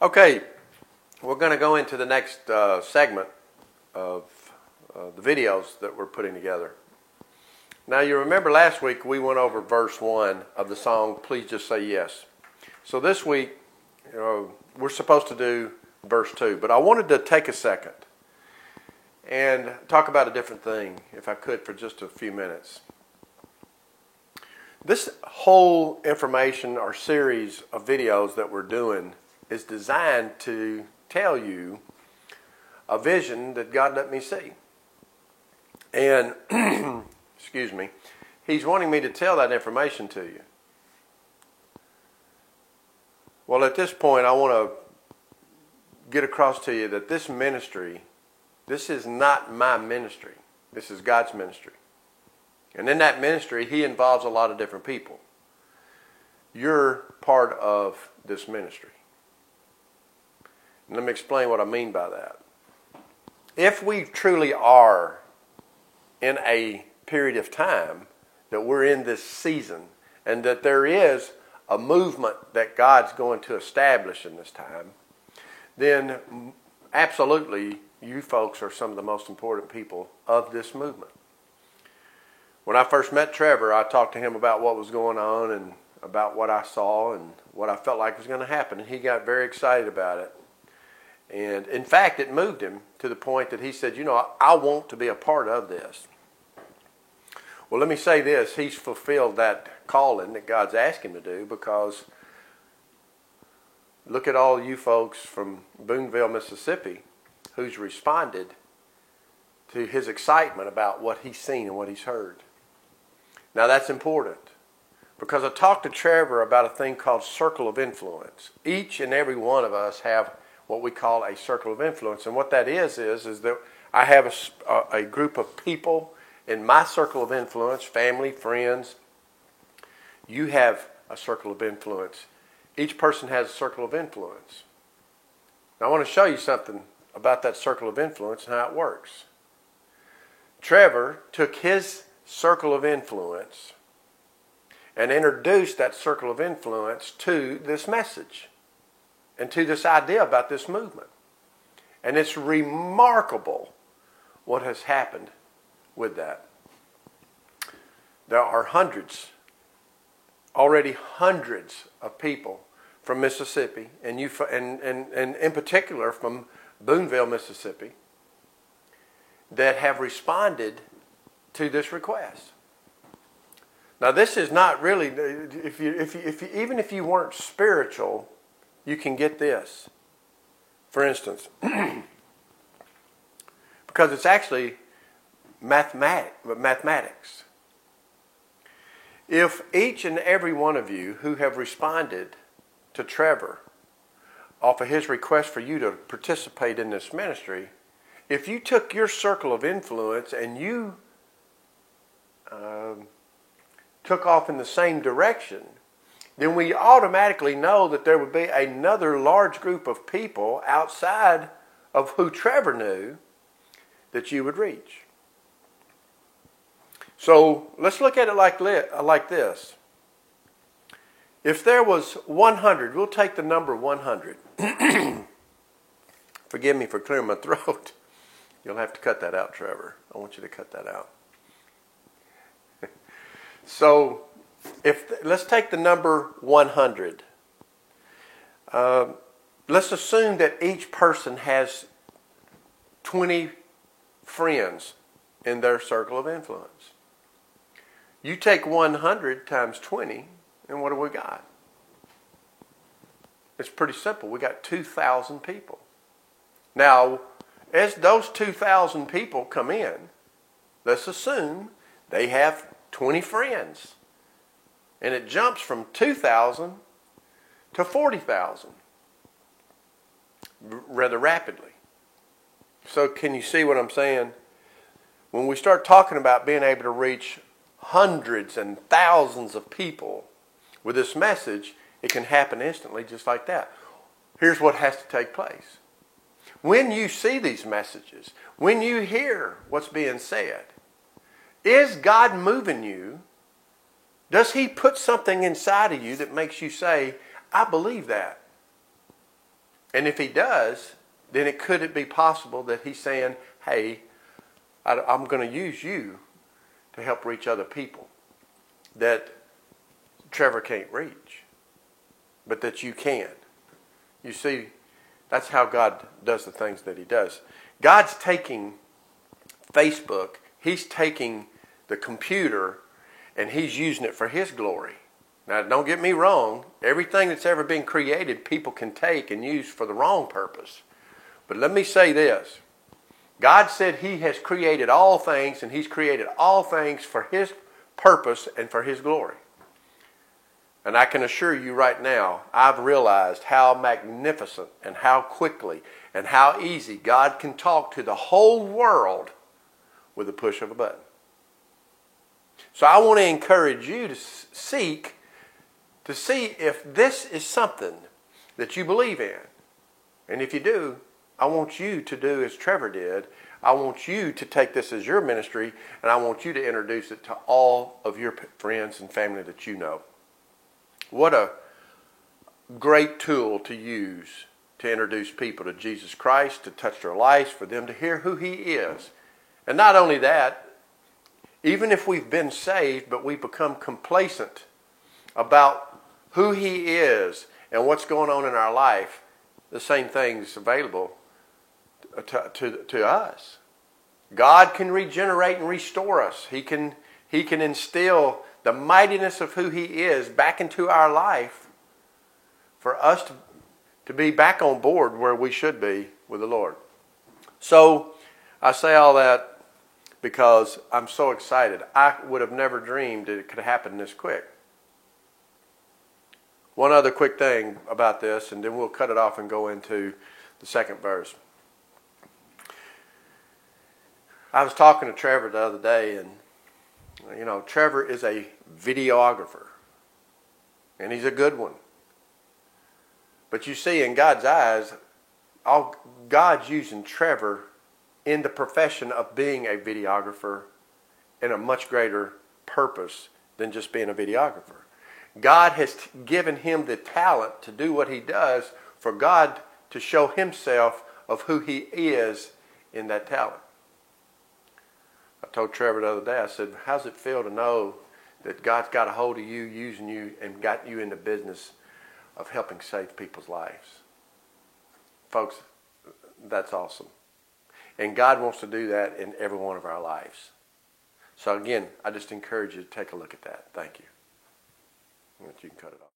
Okay, we're going to go into the next segment of the videos that we're putting together. Now, you remember last week we went over verse 1 of the song, Please Just Say Yes. So this week, we're supposed to do verse 2, but I wanted to take a second and talk about a different thing, if I could, for just a few minutes. This whole information or series of videos that we're doing is designed to tell you a vision that God let me see. And, excuse me, He's wanting me to tell that information to you. Well, at this point, I want to get across to you that this ministry, this is not my ministry. This is God's ministry. And in that ministry, He involves a lot of different people. You're part of this ministry. And let me explain what I mean by that. If we truly are in a period of time that we're in this season and that there is a movement that God's going to establish in this time, then absolutely you folks are some of the most important people of this movement. When I first met Trevor, I talked to him about what was going on and about what I saw and what I felt like was going to happen, and he got very excited about it. And in fact, it moved him to the point that he said, I want to be a part of this. Well, let me say this. He's fulfilled that calling that God's asked him to do, because look at all you folks from Boonville, Mississippi, who's responded to his excitement about what he's seen and what he's heard. Now, that's important, because I talked to Trevor about a thing called circle of influence. Each and every one of us have what we call a circle of influence. And what that is that I have a group of people in my circle of influence, family, friends. You have a circle of influence. Each person has a circle of influence. Now, I want to show you something about that circle of influence and how it works. Trevor took his circle of influence and introduced that circle of influence to this message and to this idea about this movement. And it's remarkable what has happened with that. There are already hundreds of people from Mississippi, and in particular from Boonville, Mississippi, that have responded to this request. Now, this is not really, even if you weren't spiritual, you can get this. For instance, because it's actually mathematics. If each and every one of you who have responded to Trevor off of his request for you to participate in this ministry, if you took your circle of influence and you took off in the same direction, then we automatically know that there would be another large group of people outside of who Trevor knew that you would reach. So let's look at it like this. If there was 100, we'll take the number 100. Forgive me for clearing my throat. You'll have to cut that out, Trevor. I want you to cut that out. So, let's take the number 100. Let's assume that each person has 20 friends in their circle of influence. You take 100 times 20, and what do we got? It's pretty simple. We got 2,000 people. Now, as those 2,000 people come in, let's assume they have 20 friends. And it jumps from 2,000 to 40,000 rather rapidly. So can you see what I'm saying? When we start talking about being able to reach hundreds and thousands of people with this message, it can happen instantly just like that. Here's what has to take place. When you see these messages, when you hear what's being said, is God moving you? Does He put something inside of you that makes you say, I believe that? And if he does, then could it be possible that he's saying, hey, I'm going to use you to help reach other people that Trevor can't reach, but that you can. You see, that's how God does the things that he does. God's taking Facebook, he's taking the computer, and he's using it for his glory. Now, don't get me wrong. Everything that's ever been created, people can take and use for the wrong purpose. But let me say this. God said he has created all things, and he's created all things for his purpose and for his glory. And I can assure you right now, I've realized how magnificent and how quickly and how easy God can talk to the whole world with the push of a button. So I want to encourage you to seek to see if this is something that you believe in. And if you do, I want you to do as Trevor did. I want you to take this as your ministry, and I want you to introduce it to all of your friends and family that you know. What a great tool to use to introduce people to Jesus Christ, to touch their lives, for them to hear who he is. And not only that, even if we've been saved, but we've become complacent about who he is and what's going on in our life, the same thing's available to us. God can regenerate and restore us. He can instill the mightiness of who he is back into our life for us to be back on board where we should be with the Lord. So I say all that because I'm so excited. I would have never dreamed that it could happen this quick. One other quick thing about this, and then we'll cut it off and go into the second verse. I was talking to Trevor the other day, and you know, Trevor is a videographer, and he's a good one. But you see, in God's eyes, God's using Trevor in the profession of being a videographer in a much greater purpose than just being a videographer. God has given him the talent to do what he does for God to show himself of who he is in that talent. I told Trevor the other day, I said, how's it feel to know that God's got a hold of you, using you, and got you in the business of helping save people's lives? Folks, that's awesome. And God wants to do that in every one of our lives. So again, I just encourage you to take a look at that. Thank you. You can cut it off.